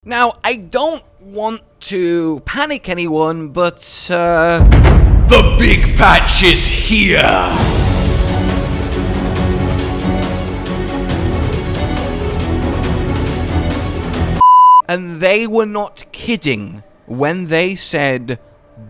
Now, I don't want to panic anyone, but, the big patch is here! And they were not kidding when they said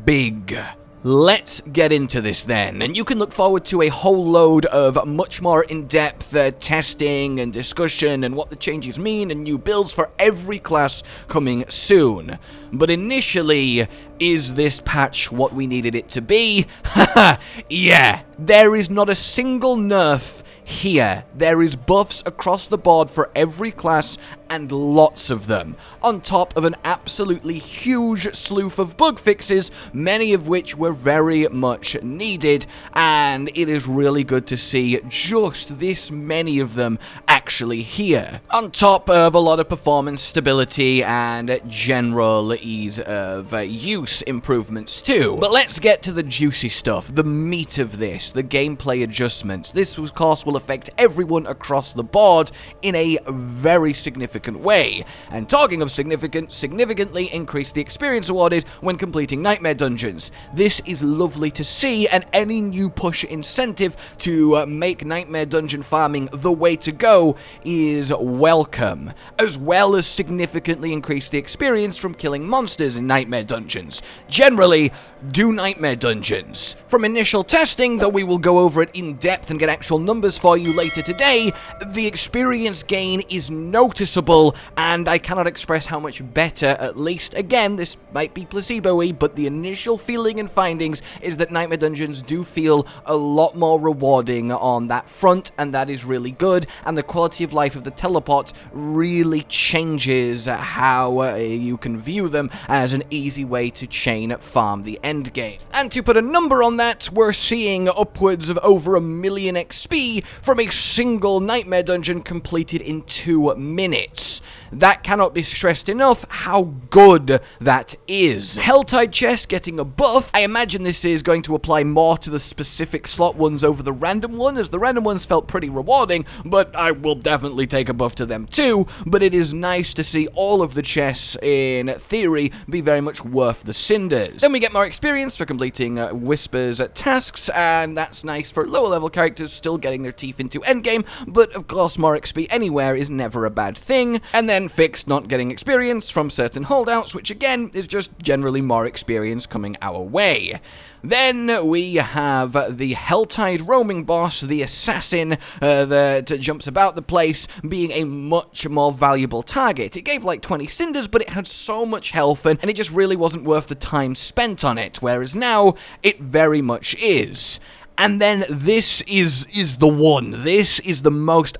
big. Let's get into this then, and you can look forward to a whole load of much more in-depth testing and discussion and what the changes mean and new builds for every class coming soon. But initially, is this patch what we needed it to be? Haha, yeah, there is not a single nerf here. There is buffs across the board for every class, and lots of them, on top of an absolutely huge slew of bug fixes, many of which were very much needed, and it is really good to see just this many of them actually here, on top of a lot of performance stability and general ease of use improvements too. But let's get to the juicy stuff, the meat of this, the gameplay adjustments. This, of course, will affect everyone across the board in a very significant way. And talking of significant, significantly increase the experience awarded when completing nightmare dungeons. This is lovely to see, and any new push incentive to make nightmare dungeon farming the way to go is welcome, as well as significantly increase the experience from killing monsters in nightmare dungeons. Generally, do nightmare dungeons. From initial testing, though we will go over it in depth and get actual numbers for you later today, the experience gain is noticeable, and I cannot express how much better, at least, again, this might be placebo-y, but the initial feeling and findings is that nightmare dungeons do feel a lot more rewarding on that front, and that is really good, and the quality of life of the teleport really changes how you can view them as an easy way to chain farm the end game. And to put a number on that, we're seeing upwards of over 1 million XP from a single nightmare dungeon completed in 2 minutes. That cannot be stressed enough how good that is. Helltide chest getting a buff. I imagine this is going to apply more to the specific slot ones over the random one, as the random ones felt pretty rewarding, but I will definitely take a buff to them too. But it is nice to see all of the chests, in theory, be very much worth the cinders. Then we get more experience for completing Whisper's tasks, and that's nice for lower level characters still getting their teeth into endgame, but of course more XP anywhere is never a bad thing. And then fixed not getting experience from certain holdouts, which again is just generally more experience coming our way. Then we have the Helltide roaming boss, the assassin that jumps about the place, being a much more valuable target. It gave like 20 cinders, but it had so much health, and it just really wasn't worth the time spent on it, whereas now it very much is. And then this is the one. This is the most...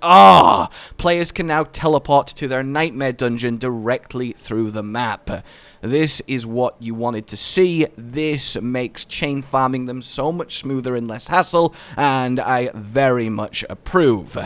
Players can now teleport to their nightmare dungeon directly through the map. This is what you wanted to see. This makes chain farming them so much smoother and less hassle, and I very much approve.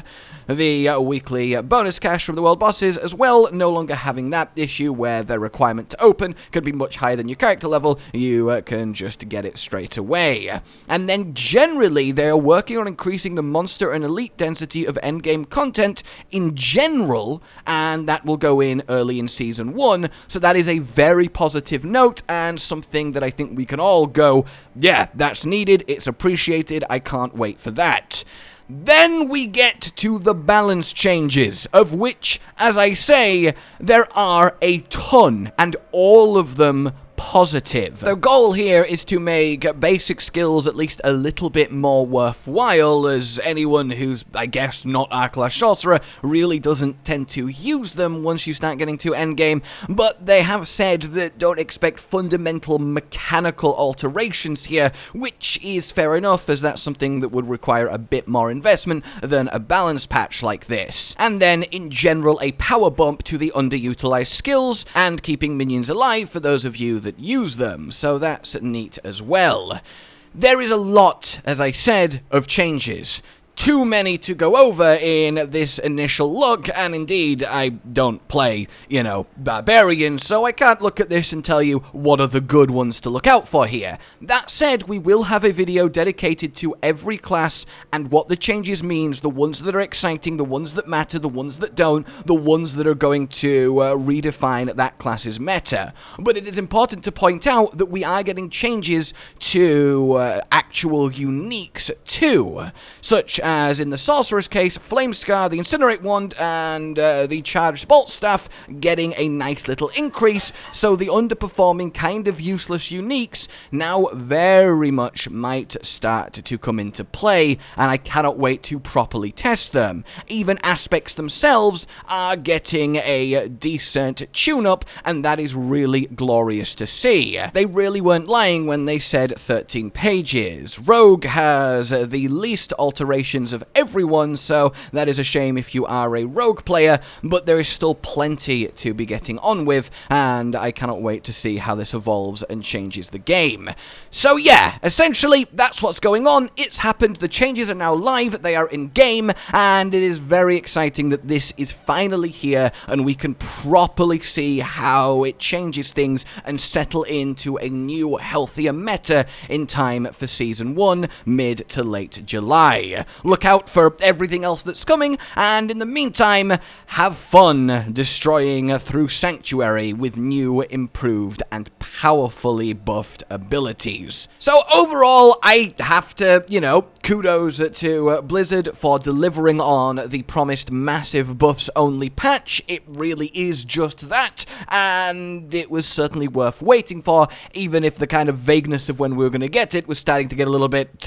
The weekly bonus cash from the world bosses as well, no longer having that issue where the requirement to open could be much higher than your character level. You can just get it straight away. And then generally, they're working on increasing the monster and elite density of endgame content in general, and that will go in early in Season 1, so that is a very positive note, and something that I think we can all go, yeah, that's needed, it's appreciated, I can't wait for that. Then we get to the balance changes, of which, as I say, there are a ton, and all of them positive. The goal here is to make basic skills at least a little bit more worthwhile, as anyone who's, I guess, not our class Sorcerer really doesn't tend to use them once you start getting to endgame, but they have said that don't expect fundamental mechanical alterations here, which is fair enough, as that's something that would require a bit more investment than a balance patch like this. And then, in general, a power bump to the underutilized skills, and keeping minions alive for those of you that use them, so that's neat as well. There is a lot, as I said, of changes. too many to go over in this initial look, and indeed, I don't play, you know, Barbarian, so I can't look at this and tell you what are the good ones to look out for here. That said, we will have a video dedicated to every class and what the changes means, the ones that are exciting, the ones that matter, the ones that don't, the ones that are going to redefine that class's meta. But it is important to point out that we are getting changes to actual uniques too, such as in the Sorceress case, Flamescar, the Incinerate Wand, and the Charged Bolt Staff getting a nice little increase, so the underperforming kind of useless uniques now very much might start to come into play, and I cannot wait to properly test them. Even aspects themselves are getting a decent tune-up, and that is really glorious to see. They really weren't lying when they said 13 pages. Rogue has the least alterations of everyone, so that is a shame if you are a Rogue player, but there is still plenty to be getting on with, and I cannot wait to see how this evolves and changes the game. So yeah, essentially, that's what's going on. It's happened, the changes are now live, they are in-game, and it is very exciting that this is finally here, and we can properly see how it changes things and settle into a new, healthier meta in time for Season 1, mid to late July. Look out for everything else that's coming, and in the meantime, have fun destroying through Sanctuary with new, improved, and powerfully buffed abilities. So overall, I have to, you know, kudos to Blizzard for delivering on the promised massive buffs-only patch. It really is just that, and it was certainly worth waiting for, even if the kind of vagueness of when we were going to get it was starting to get a little bit,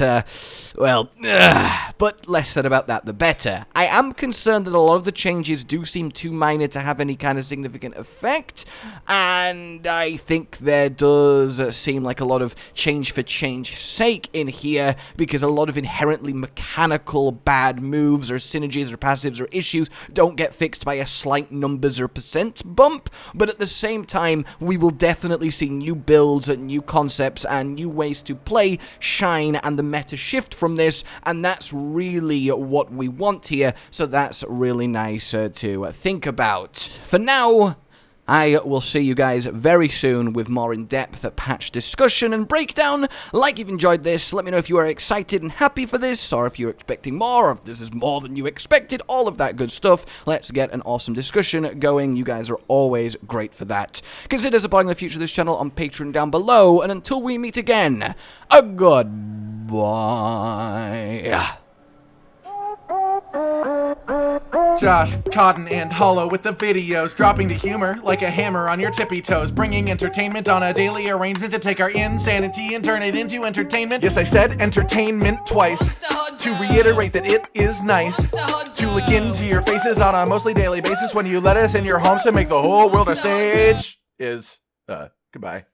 but less said about that, the better. I am concerned that a lot of the changes do seem too minor to have any kind of significant effect, and I think there does seem like a lot of change for change's sake in here, because a lot of inherently mechanical bad moves or synergies or passives or issues don't get fixed by a slight numbers or percent bump, but at the same time, we will definitely see new builds, new concepts, and new ways to play shine and the meta shift from this, and that's really what we want here, so that's really nice to think about. For now, I will see you guys very soon with more in-depth patch discussion and breakdown. Like you've enjoyed this, let me know if you are excited and happy for this, or if you're expecting more, or if this is more than you expected, all of that good stuff. Let's get an awesome discussion going. You guys are always great for that. Consider supporting the future of this channel on Patreon down below, and until we meet again, a goodbye. Josh, Cotton, and Hollow with the videos, dropping the humor like a hammer on your tippy toes, bringing entertainment on a daily arrangement to take our insanity and turn it into entertainment. Yes, I said entertainment twice, to reiterate that it is nice to look into your faces on a mostly daily basis when you let us in your homes to make the whole world a stage. Goodbye.